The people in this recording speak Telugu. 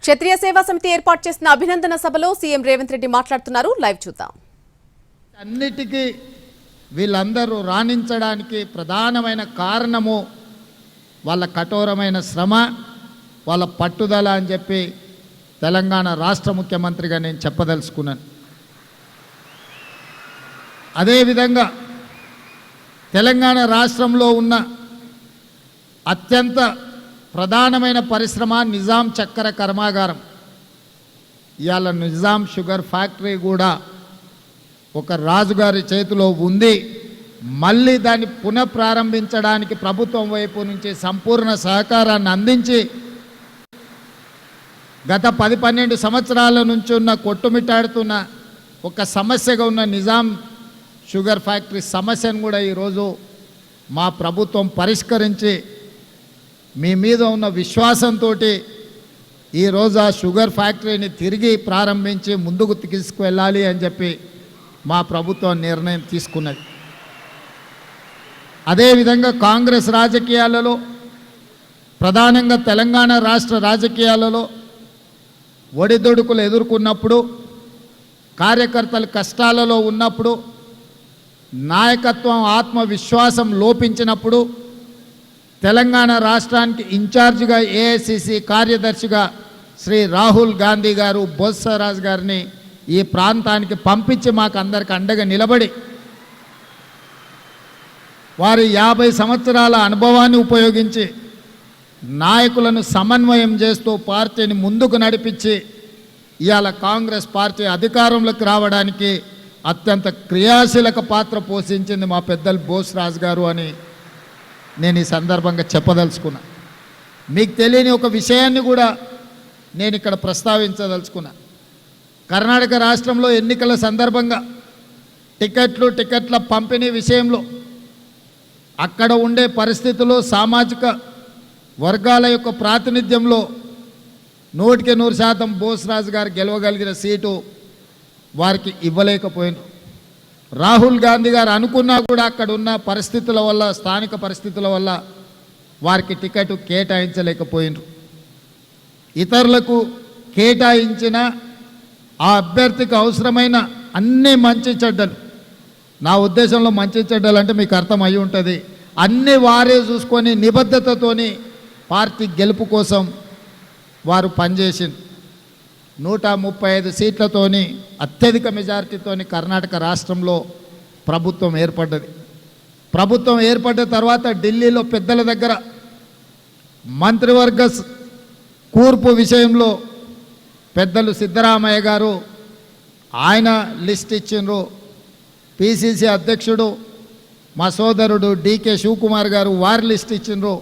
క్షత్రియ సేవా సమితి ఏర్పాటు చేసిన అభినందన సభలో సీఎం రేవంత్ రెడ్డి మాట్లాడుతున్నారు. లైవ్ చూద్దాం. అన్నిటికీ వీళ్ళందరూ రాణించడానికి ప్రధానమైన కారణము వాళ్ళ కఠోరమైన శ్రమ, వాళ్ళ పట్టుదల అని చెప్పి తెలంగాణ రాష్ట్ర ముఖ్యమంత్రిగా నేను చెప్పదలుచుకున్నాను. అదేవిధంగా తెలంగాణ రాష్ట్రంలో ఉన్న అత్యంత ప్రధానమైన పరిశ్రమ నిజాం చక్కెర కర్మాగారం. ఇవాళ నిజాం షుగర్ ఫ్యాక్టరీ కూడా ఒక రాజుగారి చేతిలో ఉంది. మళ్ళీ దాన్ని పునఃప్రారంభించడానికి ప్రభుత్వం వైపు నుంచి సంపూర్ణ సహకారాన్ని అందించి గత 10-12 సంవత్సరాల నుంచి ఉన్న కొట్టుమిట్టాడుతున్న ఒక సమస్యగా ఉన్న నిజాం షుగర్ ఫ్యాక్టరీ సమస్యను కూడా ఈరోజు మా ప్రభుత్వం పరిష్కరించి మీ మీద ఉన్న విశ్వాసంతో ఈరోజు ఆ షుగర్ ఫ్యాక్టరీని తిరిగి ప్రారంభించి ముందుకు తీసుకువెళ్ళాలి అని చెప్పి మా ప్రభుత్వం నిర్ణయం తీసుకున్నది. అదేవిధంగా కాంగ్రెస్ రాజకీయాలలో, ప్రధానంగా తెలంగాణ రాష్ట్ర రాజకీయాలలో ఒడిదుడుకులు ఎదుర్కొన్నప్పుడు, కార్యకర్తలు కష్టాలలో ఉన్నప్పుడు, నాయకత్వం ఆత్మవిశ్వాసం లోపించినప్పుడు తెలంగాణ రాష్ట్రానికి ఇన్ఛార్జిగా ఏఐసిసి కార్యదర్శిగా శ్రీ రాహుల్ గాంధీ గారు బొత్సరాజు గారిని ఈ ప్రాంతానికి పంపించి మాకు అందరికి అండగా నిలబడి వారి 50 సంవత్సరాల అనుభవాన్ని ఉపయోగించి నాయకులను సమన్వయం చేస్తూ పార్టీని ముందుకు నడిపించి ఇవాళ కాంగ్రెస్ పార్టీ అధికారంలోకి రావడానికి అత్యంత క్రియాశీలక పాత్ర పోషించింది మా పెద్దలు బొత్సరాజు గారు అని నేను ఈ సందర్భంగా చెప్పదలుచుకున్నా. మీకు తెలియని ఒక విషయాన్ని కూడా నేను ఇక్కడ ప్రస్తావించదలుచుకున్నా. కర్ణాటక రాష్ట్రంలో ఎన్నికల సందర్భంగా టికెట్ల పంపిణీ విషయంలో అక్కడ ఉండే పరిస్థితుల్లో సామాజిక వర్గాల యొక్క ప్రాతినిధ్యంలో 100% బొత్సరాజు గారు గెలవగలిగిన సీటు వారికి ఇవ్వలేకపోయినారు. రాహుల్ గాంధీ గారు అనుకున్నా కూడా అక్కడ ఉన్న పరిస్థితుల వల్ల, స్థానిక పరిస్థితుల వల్ల వారికి టికెట్ కేటాయించలేకపోయినారు. ఇతరులకు కేటాయించిన ఆ అభ్యర్థికి అవసరమైన అన్ని మంచి చెడ్డలు, నా ఉద్దేశంలో మంచి చెడ్డలు అంటే మీకు అర్థం అయి ఉంటుంది, అన్నీ వారే చూసుకొని నిబద్ధతతోని పార్టీ గెలుపు కోసం వారు పనిచేసింది. 135 సీట్లతోని అత్యధిక మెజారిటీతోని కర్ణాటక రాష్ట్రంలో ప్రభుత్వం ఏర్పడ్డది. ప్రభుత్వం ఏర్పడ్డ తర్వాత ఢిల్లీలో పెద్దల దగ్గర మంత్రివర్గ కూర్పు విషయంలో పెద్దలు సిద్ధరామయ్య గారు ఆయన లిస్ట్ ఇచ్చిండ్రు. పిసిసి అధ్యక్షుడు మా సోదరుడు డికే శివకుమార్ గారు వారి లిస్ట్ ఇచ్చిండ్రు.